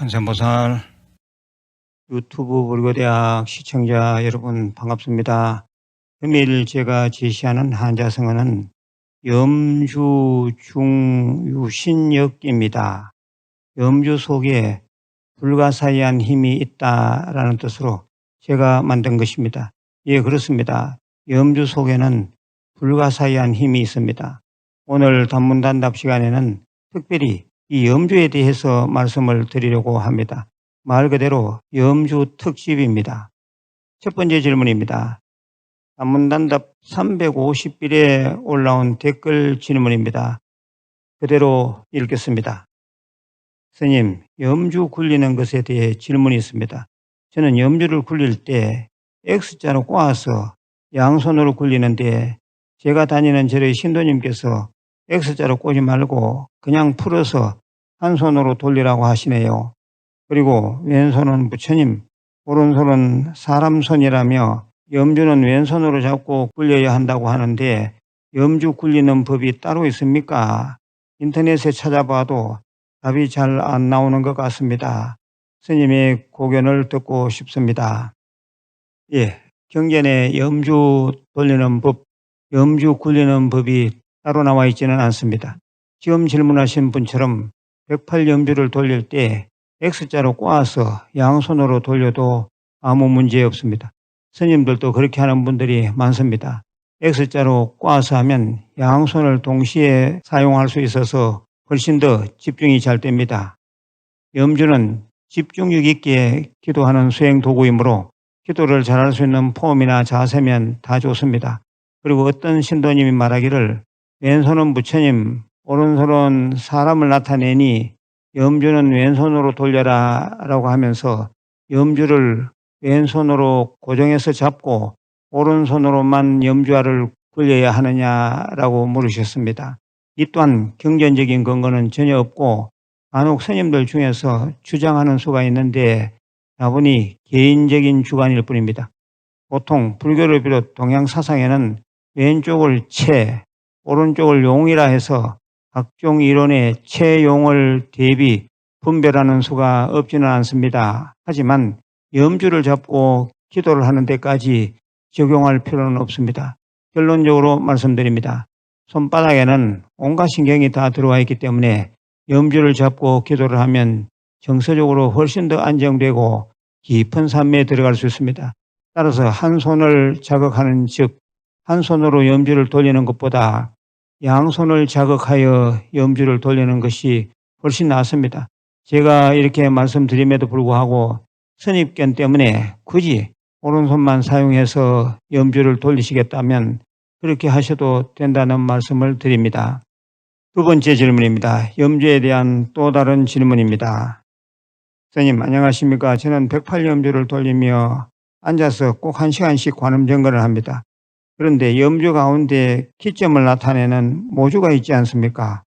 관세음보살 유튜브 불교대학 시청자 여러분 반갑습니다. 금일 제가 제시하는 한자성어는 염주중유신역입니다. 염주 속에 불가사의한 힘이 있다라는 뜻으로 제가 만든 것입니다. 예, 그렇습니다. 염주 속에는 불가사의한 힘이 있습니다. 오늘 단문단답 시간에는 특별히 이 염주에 대해서 말씀을 드리려고 합니다. 말 그대로 염주 특집입니다. 첫 번째 질문입니다. 단문단답 350일에 올라온 댓글 질문입니다. 그대로 읽겠습니다. 스님, 염주 굴리는 것에 대해 질문이 있습니다. 저는 염주를 굴릴 때 X자로 꼬아서 양손으로 굴리는데 제가 다니는 절의 신도님께서 X자로 꼬지 말고 그냥 풀어서 한 손으로 돌리라고 하시네요. 그리고 왼손은 부처님, 오른손은 사람 손이라며 염주는 왼손으로 잡고 굴려야 한다고 하는데 염주 굴리는 법이 따로 있습니까? 인터넷에 찾아봐도 답이 잘 안 나오는 것 같습니다. 스님의 고견을 듣고 싶습니다. 예, 경전에 염주 돌리는 법, 염주 굴리는 법이 따로 나와 있지는 않습니다. 지금 질문하신 분처럼 108염주를 돌릴 때 X자로 꼬아서 양손으로 돌려도 아무 문제 없습니다. 스님들도 그렇게 하는 분들이 많습니다. X자로 꼬아서 하면 양손을 동시에 사용할 수 있어서 훨씬 더 집중이 잘 됩니다. 염주는 집중력 있게 기도하는 수행 도구이므로 기도를 잘할 수 있는 폼이나 자세면 다 좋습니다. 그리고 어떤 신도님이 말하기를 왼손은 부처님, 오른손은 사람을 나타내니 염주는 왼손으로 돌려라 라고 하면서 염주를 왼손으로 고정해서 잡고 오른손으로만 염주알을 굴려야 하느냐라고 물으셨습니다. 이 또한 경전적인 근거는 전혀 없고 간혹 스님들 중에서 주장하는 수가 있는데 다분히 개인적인 주관일 뿐입니다. 보통 불교를 비롯 동양 사상에는 왼쪽을 채, 오른쪽을 용이라 해서 각종 이론의 채용을 대비 분별하는 수가 없지는 않습니다. 하지만 염주를 잡고 기도를 하는 데까지 적용할 필요는 없습니다. 결론적으로 말씀드립니다. 손바닥에는 온갖 신경이 다 들어와 있기 때문에 염주를 잡고 기도를 하면 정서적으로 훨씬 더 안정되고 깊은 산매에 들어갈 수 있습니다. 따라서 한 손을 자극하는 즉 한 손으로 염주를 돌리는 것보다 양손을 자극하여 염주를 돌리는 것이 훨씬 낫습니다. 제가 이렇게 말씀드림에도 불구하고 선입견 때문에 굳이 오른손만 사용해서 염주를 돌리시겠다면 그렇게 하셔도 된다는 말씀을 드립니다. 두 번째 질문입니다. 염주에 대한 또 다른 질문입니다. 선생님 안녕하십니까? 저는 108염주를 돌리며 앉아서 꼭 1시간씩 관음 정거를 합니다. 그런데 염주 가운데 기점을 나타내는 모주가 있지 않습니까?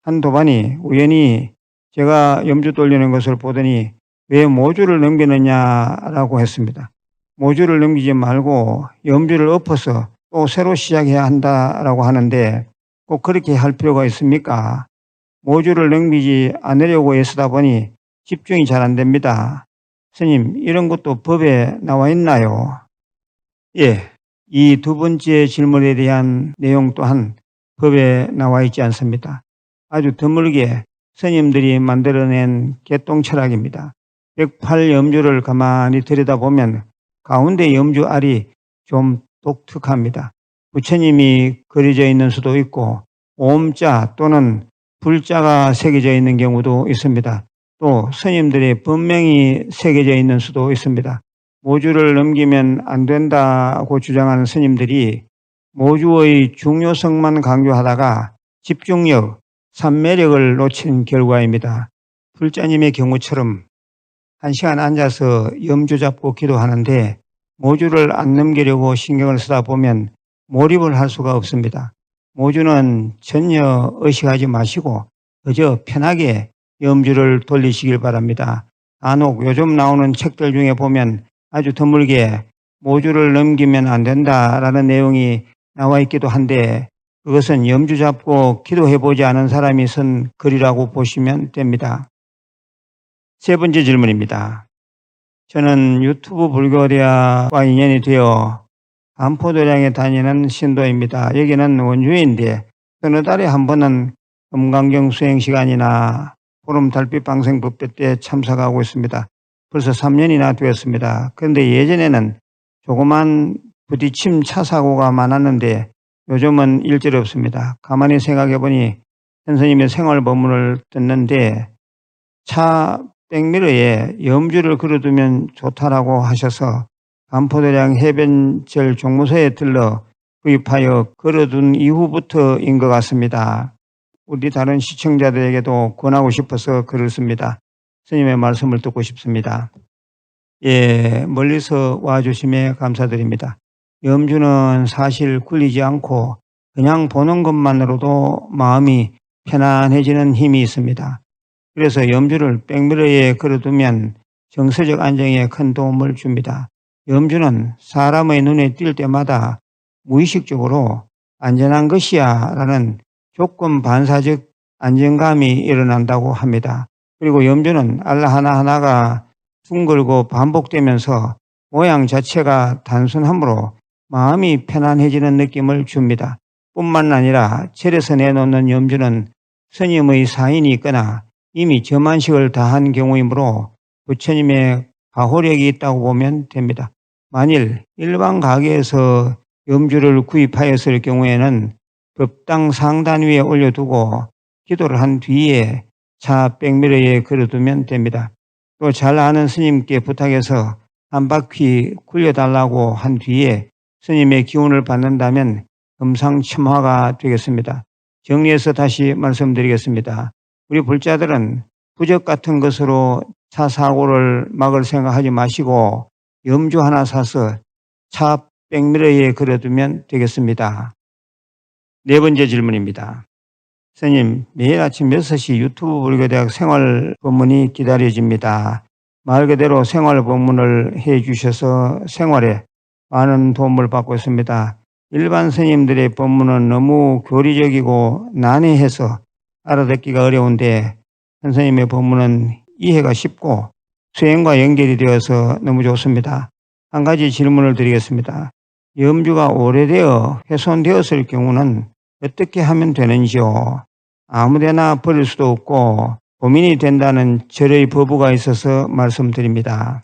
한 도반이 우연히 제가 염주 돌리는 것을 보더니 왜 모주를 넘기느냐라고 했습니다. 모주를 넘기지 말고 염주를 엎어서 또 새로 시작해야 한다라고 하는데 꼭 그렇게 할 필요가 있습니까? 모주를 넘기지 않으려고 애쓰다 보니 집중이 잘 안 됩니다. 스님, 이런 것도 법에 나와 있나요? 예, 이 두 번째 질문에 대한 내용 또한 법에 나와 있지 않습니다. 아주 드물게 스님들이 만들어낸 개똥 철학입니다. 108염주를 가만히 들여다보면 가운데 염주 알이 좀 독특합니다. 부처님이 그려져 있는 수도 있고 옴자 또는 불자가 새겨져 있는 경우도 있습니다. 또 스님들의 법명이 새겨져 있는 수도 있습니다. 모주를 넘기면 안 된다고 주장하는 스님들이 모주의 중요성만 강조하다가 집중력, 삼매력을 놓친 결과입니다. 불자님의 경우처럼 1시간 앉아서 염주 잡고 기도하는데 모주를 안 넘기려고 신경을 쓰다 보면 몰입을 할 수가 없습니다. 모주는 전혀 의식하지 마시고 그저 편하게 염주를 돌리시길 바랍니다. 간혹 요즘 나오는 책들 중에 보면 아주 드물게 모주를 넘기면 안 된다라는 내용이 나와 있기도 한데 그것은 염주 잡고 기도해보지 않은 사람이 쓴 글이라고 보시면 됩니다. 세 번째 질문입니다. 저는 유튜브 불교대학과 인연이 되어 반포도량에 다니는 신도입니다. 여기는 원주인데 어느 달에 한 번은 금강경 수행 시간이나 보름 달빛 방생 법회 때 참석하고 있습니다. 벌써 3년이나 되었습니다. 그런데 예전에는 조그만 부딪힘 차 사고가 많았는데 요즘은 일절 없습니다. 가만히 생각해 보니 선생님의 생활 법문을 듣는데 차 백미러에 염주를 걸어두면 좋다라고 하셔서 반포도량 해변절 종무소에 들러 구입하여 걸어둔 이후부터인 것 같습니다. 우리 다른 시청자들에게도 권하고 싶어서 글을 씁니다. 스님의 말씀을 듣고 싶습니다. 예, 멀리서 와주심에 감사드립니다. 염주는 사실 굴리지 않고 그냥 보는 것만으로도 마음이 편안해지는 힘이 있습니다. 그래서 염주를 백미러에 걸어두면 정서적 안정에 큰 도움을 줍니다. 염주는 사람의 눈에 띌 때마다 무의식적으로 안전한 것이야 라는 조건 반사적 안정감이 일어난다고 합니다. 그리고 염주는 알라 하나하나가 둥글고 반복되면서 모양 자체가 단순하므로 마음이 편안해지는 느낌을 줍니다. 뿐만 아니라 절에서 내놓는 염주는 스님의 사인이 있거나 이미 점안식을 다한 경우이므로 부처님의 가호력이 있다고 보면 됩니다. 만일 일반 가게에서 염주를 구입하였을 경우에는 법당 상단 위에 올려두고 기도를 한 뒤에 차 백미러에 걸어두면 됩니다. 또 잘 아는 스님께 부탁해서 한 바퀴 굴려달라고 한 뒤에 스님의 기운을 받는다면 금상첨화가 되겠습니다. 정리해서 다시 말씀드리겠습니다. 우리 불자들은 부적 같은 것으로 차 사고를 막을 생각하지 마시고 염주 하나 사서 차 백미러에 걸어두면 되겠습니다. 네 번째 질문입니다. 스님, 매일 아침 6시 유튜브 불교대학 생활 법문이 기다려집니다. 말 그대로 생활 법문을 해 주셔서 생활에 많은 도움을 받고 있습니다. 일반 스님들의 법문은 너무 교리적이고 난해해서 알아듣기가 어려운데 선생님의 법문은 이해가 쉽고 수행과 연결이 되어서 너무 좋습니다. 한 가지 질문을 드리겠습니다. 염주가 오래되어 훼손되었을 경우는 어떻게 하면 되는지요? 아무데나 버릴 수도 없고 고민이 된다는 절의 법우가 있어서 말씀드립니다.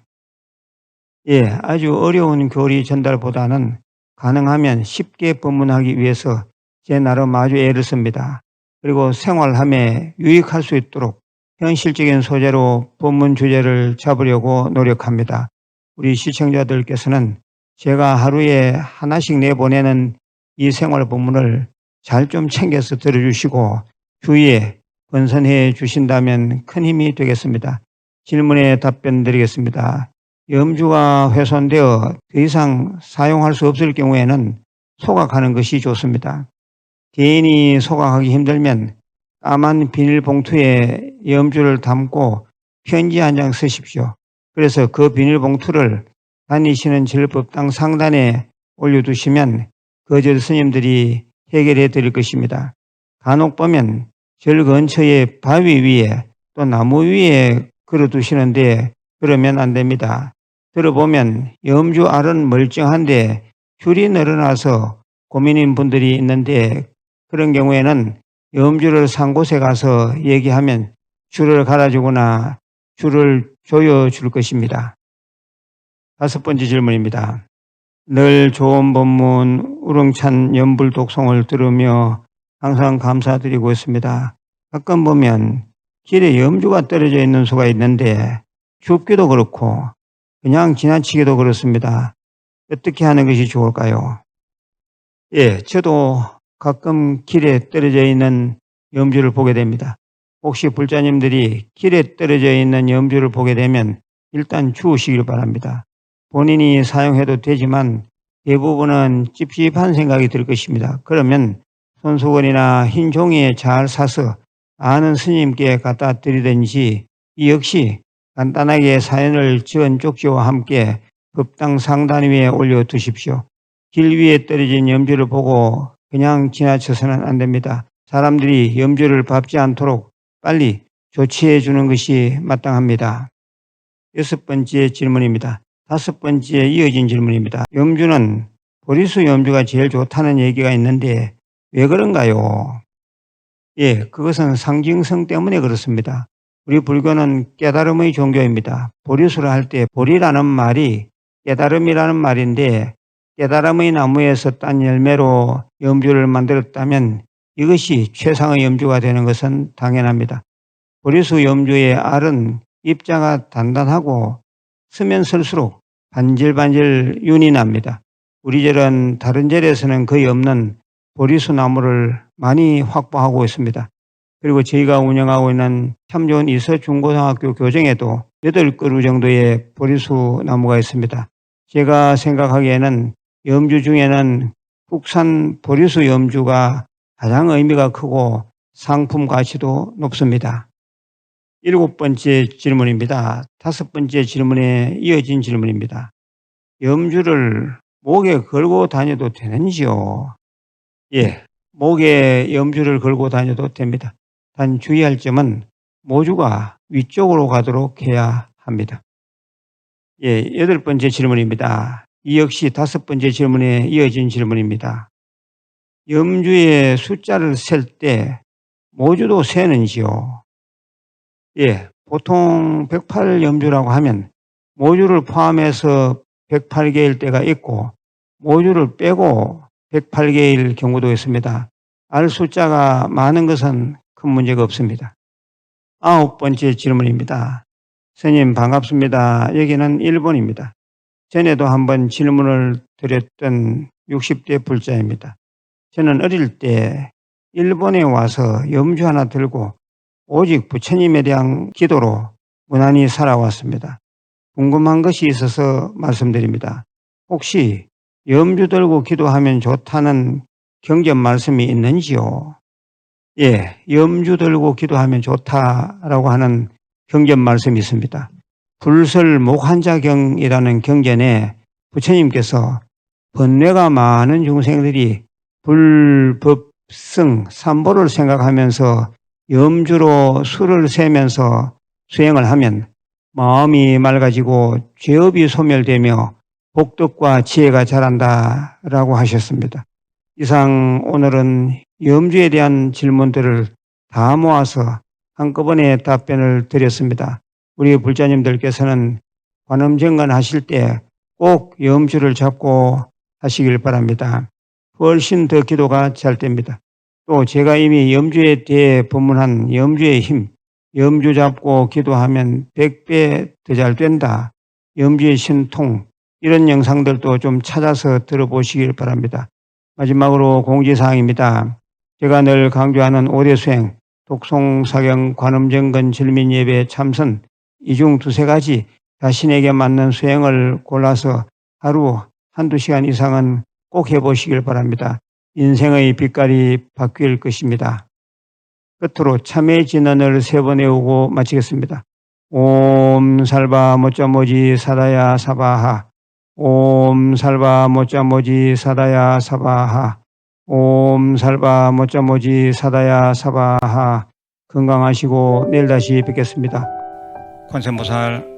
예, 아주 어려운 교리 전달보다는 가능하면 쉽게 법문하기 위해서 제 나름 아주 애를 씁니다. 그리고 생활함에 유익할 수 있도록 현실적인 소재로 법문 주제를 잡으려고 노력합니다. 우리 시청자들께서는 제가 하루에 하나씩 내보내는 이 생활 법문을 잘 좀 챙겨서 들어주시고 주위에 권선해 주신다면 큰 힘이 되겠습니다. 질문에 답변 드리겠습니다. 염주가 훼손되어 더 이상 사용할 수 없을 경우에는 소각하는 것이 좋습니다. 개인이 소각하기 힘들면 까만 비닐봉투에 염주를 담고 편지 한 장 쓰십시오. 그래서 그 비닐봉투를 다니시는 절법당 상단에 올려두시면 거절 스님들이 해결해 드릴 것입니다. 간혹 보면 절 근처에 바위 위에 또 나무 위에 걸어두시는데 그러면 안 됩니다. 들어보면 염주 알은 멀쩡한데 줄이 늘어나서 고민인 분들이 있는데 그런 경우에는 염주를 산 곳에 가서 얘기하면 줄을 갈아주거나 줄을 조여줄 것입니다. 다섯 번째 질문입니다. 늘 좋은 법문, 우렁찬 연불 독송을 들으며 항상 감사드리고 있습니다. 가끔 보면 길에 염주가 떨어져 있는 수가 있는데 줍기도 그렇고 그냥 지나치기도 그렇습니다. 어떻게 하는 것이 좋을까요? 예, 저도 가끔 길에 떨어져 있는 염주를 보게 됩니다. 혹시 불자님들이 길에 떨어져 있는 염주를 보게 되면 일단 주우시길 바랍니다. 본인이 사용해도 되지만 대부분은 찝찝한 생각이 들 것입니다. 그러면 손수건이나 흰 종이에 잘 싸서 아는 스님께 갖다 드리든지 이 역시 간단하게 사연을 적은 쪽지와 함께 법당 상단 위에 올려두십시오. 길 위에 떨어진 염주를 보고 그냥 지나쳐서는 안 됩니다. 사람들이 염주를 밟지 않도록 빨리 조치해 주는 것이 마땅합니다. 6번째 질문입니다. 5번째 이어진 질문입니다. 염주는 보리수 염주가 제일 좋다는 얘기가 있는데 왜 그런가요? 그것은 상징성 때문에 그렇습니다. 우리 불교는 깨달음의 종교입니다. 보리수를 할 때 보리라는 말이 깨달음이라는 말인데 깨달음의 나무에서 딴 열매로 염주를 만들었다면 이것이 최상의 염주가 되는 것은 당연합니다. 보리수 염주의 알은 입자가 단단하고 쓰면 쓸수록 반질반질 윤이 납니다. 우리 절은 다른 절에서는 거의 없는 보리수 나무를 많이 확보하고 있습니다. 그리고 저희가 운영하고 있는 참 좋은 이서 중고등학교 교정에도 8그루 정도의 보리수 나무가 있습니다. 제가 생각하기에는 염주 중에는 국산 보리수 염주가 가장 의미가 크고 상품 가치도 높습니다. 7번째 질문입니다. 5번째 질문에 이어진 질문입니다. 염주를 목에 걸고 다녀도 되는지요? 목에 염주를 걸고 다녀도 됩니다. 단 주의할 점은 모주가 위쪽으로 가도록 해야 합니다. 8번째 질문입니다. 이 역시 5번째 질문에 이어진 질문입니다. 염주의 숫자를 셀 때 모주도 세는지요? 보통 108염주라고 하면 모주를 포함해서 108개일 때가 있고 모주를 빼고 108개일 경우도 있습니다. 알 숫자가 많은 것은 큰 문제가 없습니다. 9번째 질문입니다. 스님 반갑습니다. 여기는 일본입니다. 전에도 한번 질문을 드렸던 60대 불자입니다. 저는 어릴 때 일본에 와서 염주 하나 들고 오직 부처님에 대한 기도로 무난히 살아왔습니다. 궁금한 것이 있어서 말씀드립니다. 혹시 염주 들고 기도하면 좋다는 경전 말씀이 있는지요? 염주 들고 기도하면 좋다라고 하는 경전 말씀이 있습니다. 불설목환자경이라는 경전에 부처님께서 번뇌가 많은 중생들이 불법승 삼보를 생각하면서 염주로 수를 세면서 수행을 하면 마음이 맑아지고 죄업이 소멸되며 복덕과 지혜가 자란다라고 하셨습니다. 이상 오늘은 염주에 대한 질문들을 다 모아서 한꺼번에 답변을 드렸습니다. 우리 불자님들께서는 관음정건 하실 때 꼭 염주를 잡고 하시길 바랍니다. 훨씬 더 기도가 잘 됩니다. 또 제가 이미 염주에 대해 법문한 염주의 힘, 염주 잡고 기도하면 100배 더 잘 된다. 염주의 신통, 이런 영상들도 좀 찾아서 들어보시길 바랍니다. 마지막으로 공지사항입니다. 제가 늘 강조하는 5대 수행, 독송, 사경, 관음정건, 절민예배, 참선, 이 중 2-3가지 자신에게 맞는 수행을 골라서 하루 1-2시간 이상은 꼭 해보시길 바랍니다. 인생의 빛깔이 바뀔 것입니다. 끝으로 참회 진언을 3번 외우고 마치겠습니다. 옴 살바 모짜모지 사다야 사바하. 옴 살바 모짜모지 사다야 사바하. 옴 살바 모짜모지 사다야 사바하. 건강하시고 내일 다시 뵙겠습니다. 관세음보살